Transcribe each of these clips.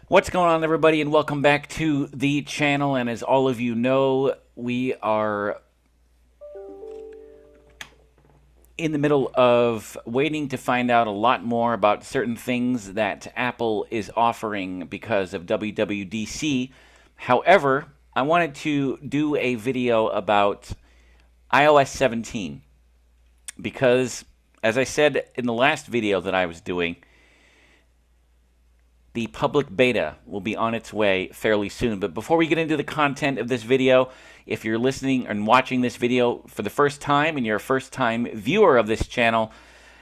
What's going on, everybody, and welcome back to the channel. And as all of you know, we are in the middle of waiting to find out a lot more about certain things that Apple is offering because of WWDC. However, I wanted to do a video about iOS 17 because, as I said in the last video that I was doing, the public beta will be on its way fairly soon. But before we get into the content of this video, if you're listening and watching this video for the first time and you're a first-time viewer of this channel,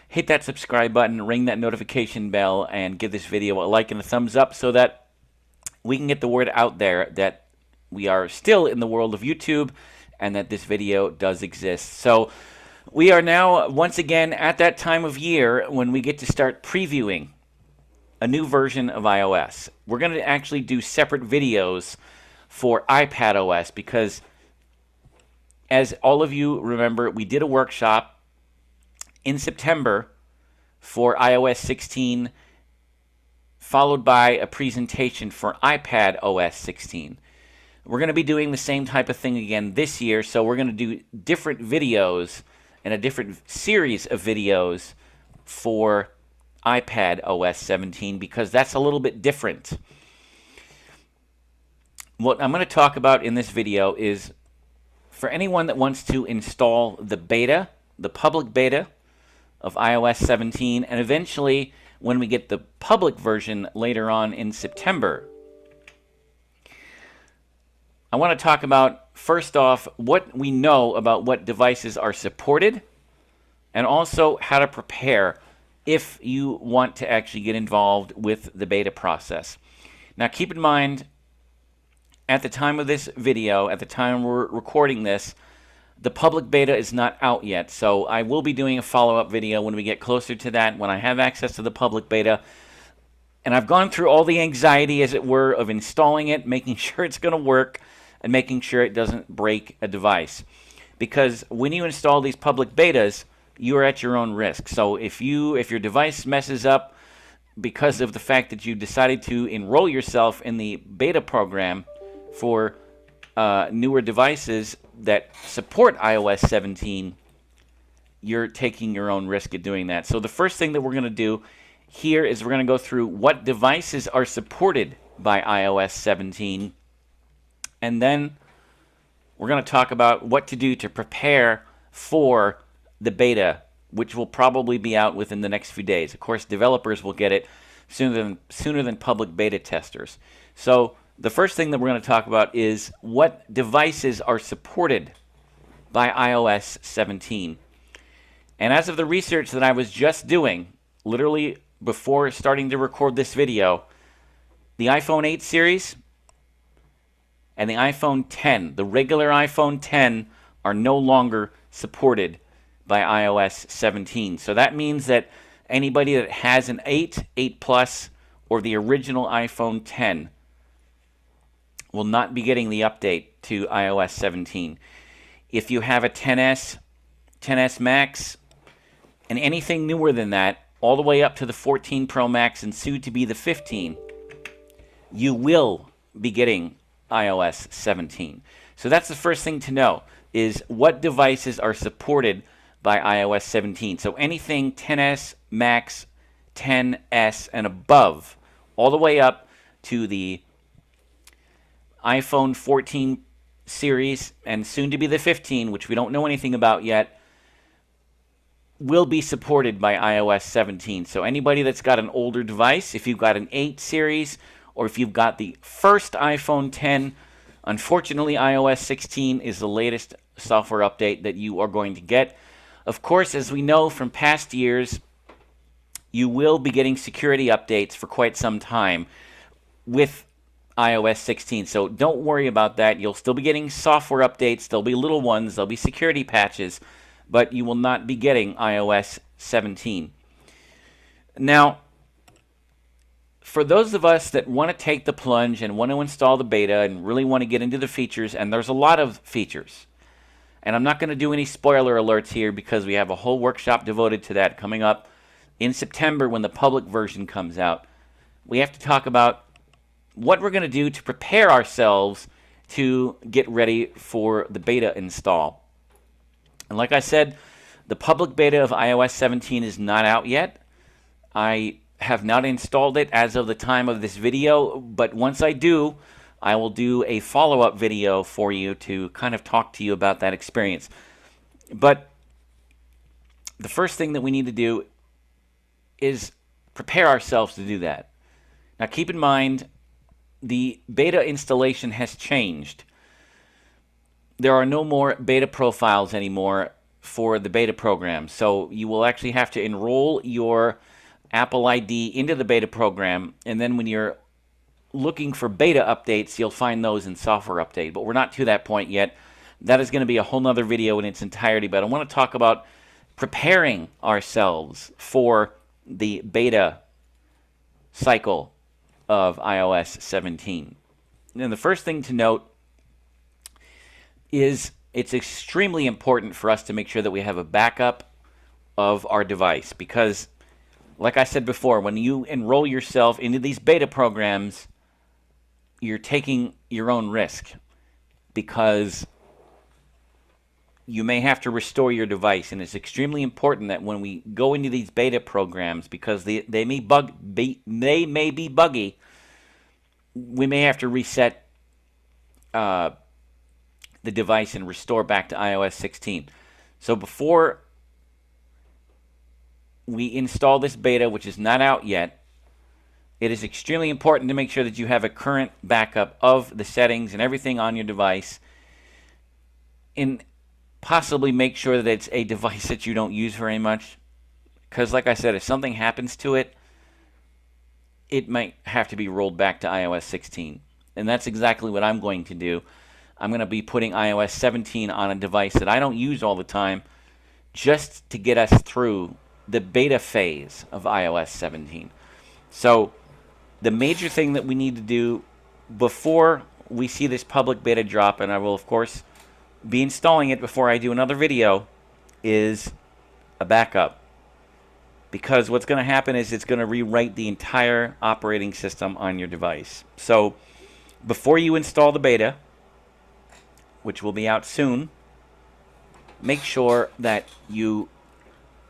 hit that subscribe button, ring that notification bell, and give this video a like and a thumbs up so that we can get the word out there that we are still in the world of YouTube and that this video does exist. So we are now once again at that time of year when we get to start previewing a new version of iOS. We're going to actually do separate videos for iPadOS because, as all of you remember, we did a workshop in September for iOS 16, followed by a presentation for iPadOS 16. We're going to be doing the same type of thing again this year, so we're going to do different videos and a different series of videos for iPadOS 17 because that's a little bit different. What I'm going to talk about in this video is for anyone that wants to install the beta, the public beta of iOS 17, and eventually when we get the public version later on in September. I want to talk about, first off, what we know about what devices are supported and also how to prepare if you want to actually get involved with the beta process. Now keep in mind, at the time of this video, at the time we're recording this, the public beta is not out yet. So I will be doing a follow-up video when we get closer to that, when I have access to the public beta. And I've gone through all the anxiety, as it were, of installing it, making sure it's going to work, and making sure it doesn't break a device. Because when you install these public betas, you are at your own risk. So if your device messes up because of the fact that you decided to enroll yourself in the beta program for newer devices that support iOS 17, you're taking your own risk at doing that. So the first thing that we're going to do here is we're going to go through what devices are supported by iOS 17, and then we're going to talk about what to do to prepare for the beta, which will probably be out within the next few days. Of course, developers will get it sooner than public beta testers. So the first thing that we're going to talk about is what devices are supported by iOS 17. And as of the research that I was just doing, literally before starting to record this video, the iPhone 8 series and the iPhone 10, the regular iPhone 10, are no longer supported by iOS 17. So that means that anybody that has an 8, 8 Plus, or the original iPhone 10 will not be getting the update to iOS 17. If you have a 10s, 10s Max, and anything newer than that, all the way up to the 14 Pro Max and soon to be the 15, you will be getting iOS 17. So that's the first thing to know, is what devices are supported by iOS 17. So anything 10s, Max, 10s, and above, all the way up to the iPhone 14 series and soon to be the 15, which we don't know anything about yet, will be supported by iOS 17. So anybody that's got an older device, if you've got an 8 series or if you've got the first iPhone 10, unfortunately iOS 16 is the latest software update that you are going to get. Of course, as we know from past years, you will be getting security updates for quite some time with iOS 16. So don't worry about that. You'll still be getting software updates. There'll be little ones. There'll be security patches. But you will not be getting iOS 17. Now, for those of us that want to take the plunge and want to install the beta and really want to get into the features, and there's a lot of features, and I'm not going to do any spoiler alerts here because we have a whole workshop devoted to that coming up in September when the public version comes out. We have to talk about what we're going to do to prepare ourselves to get ready for the beta install. And like I said, the public beta of iOS 17 is not out yet. I have not installed it as of the time of this video, but once I do, I will do a follow-up video for you to kind of talk to you about that experience. But the first thing that we need to do is prepare ourselves to do that. Now keep in mind, the beta installation has changed. There are no more beta profiles anymore for the beta program, so you will actually have to enroll your Apple ID into the beta program, and then when you're looking for beta updates, you'll find those in software update. But we're not to that point yet. That is going to be a whole nother video in its entirety, but I want to talk about preparing ourselves for the beta cycle of iOS 17. And the first thing to note is it's extremely important for us to make sure that we have a backup of our device, because like I said before, when you enroll yourself into these beta programs, you're taking your own risk, because you may have to restore your device, and it's extremely important that when we go into these beta programs, because they may be buggy, we may have to reset the device and restore back to iOS 16. So before we install this beta, which is not out yet, it is extremely important to make sure that you have a current backup of the settings and everything on your device, and possibly make sure that it's a device that you don't use very much, because like I said, if something happens to it, it might have to be rolled back to iOS 16. And that's exactly what I'm going to do. I'm going to be putting iOS 17 on a device that I don't use all the time, just to get us through the beta phase of iOS 17. So the major thing that we need to do before we see this public beta drop, and I will of course be installing it before I do another video, is a backup. Because what's going to happen is it's going to rewrite the entire operating system on your device. So before you install the beta, which will be out soon, make sure that you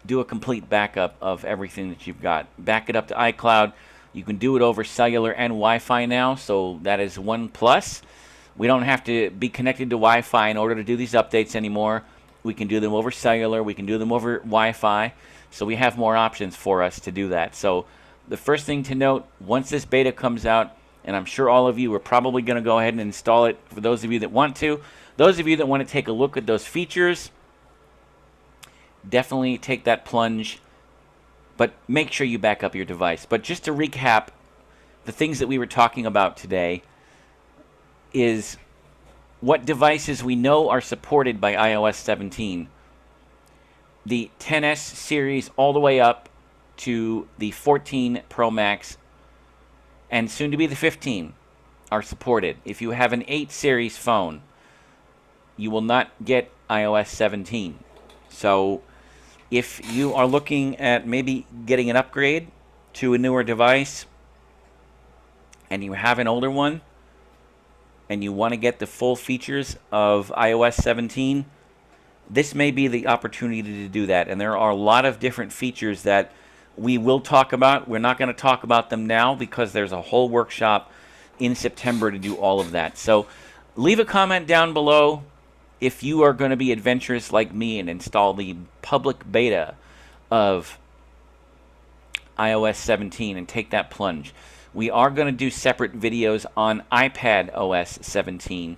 do a complete backup of everything that you've got. Back it up to iCloud. You can do it over cellular and Wi-Fi now, so that is one plus. We don't have to be connected to Wi-Fi in order to do these updates anymore. We can do them over cellular. We can do them over Wi-Fi. So we have more options for us to do that. So the first thing to note, once this beta comes out, and I'm sure all of you are probably going to go ahead and install it, for those of you that want to. Those of you that want to take a look at those features, definitely take that plunge, but make sure you back up your device. But just to recap, the things that we were talking about today is what devices we know are supported by iOS 17. The XS series all the way up to the 14 Pro Max, and soon to be the 15, are supported. If you have an 8 series phone, you will not get iOS 17. So if you are looking at maybe getting an upgrade to a newer device, and you have an older one, and you want to get the full features of iOS 17, this may be the opportunity to do that. And there are a lot of different features that we will talk about. We're not going to talk about them now because there's a whole workshop in September to do all of that. So leave a comment down below if you are going to be adventurous like me and install the public beta of iOS 17 and take that plunge. We are going to do separate videos on iPad OS 17.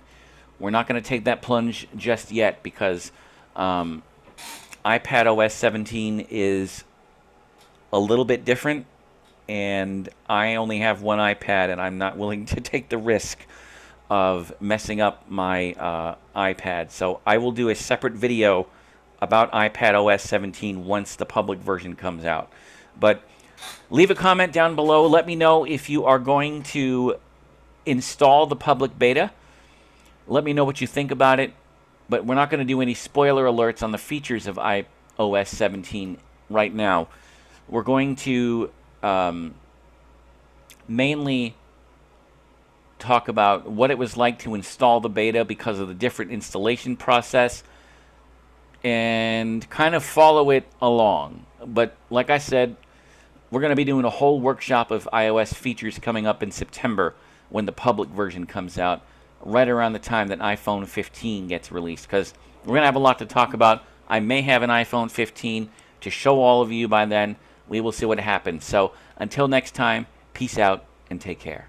We're not going to take that plunge just yet because iPad OS 17 is a little bit different, and I only have one iPad, and I'm not willing to take the risk of messing up my iPad. So I will do a separate video about iPad OS 17 once the public version comes out. But leave a comment down below. Let me know if you are going to install the public beta. Let me know what you think about it. But we're not going to do any spoiler alerts on the features of iOS 17 right now. We're going to mainly talk about what it was like to install the beta because of the different installation process, and kind of follow it along. But like I said, we're going to be doing a whole workshop of iOS features coming up in September when the public version comes out, right around the time that iPhone 15 gets released, because we're going to have a lot to talk about. I may have an iPhone 15 to show all of you by then. We will see what happens. So until next time, peace out and take care.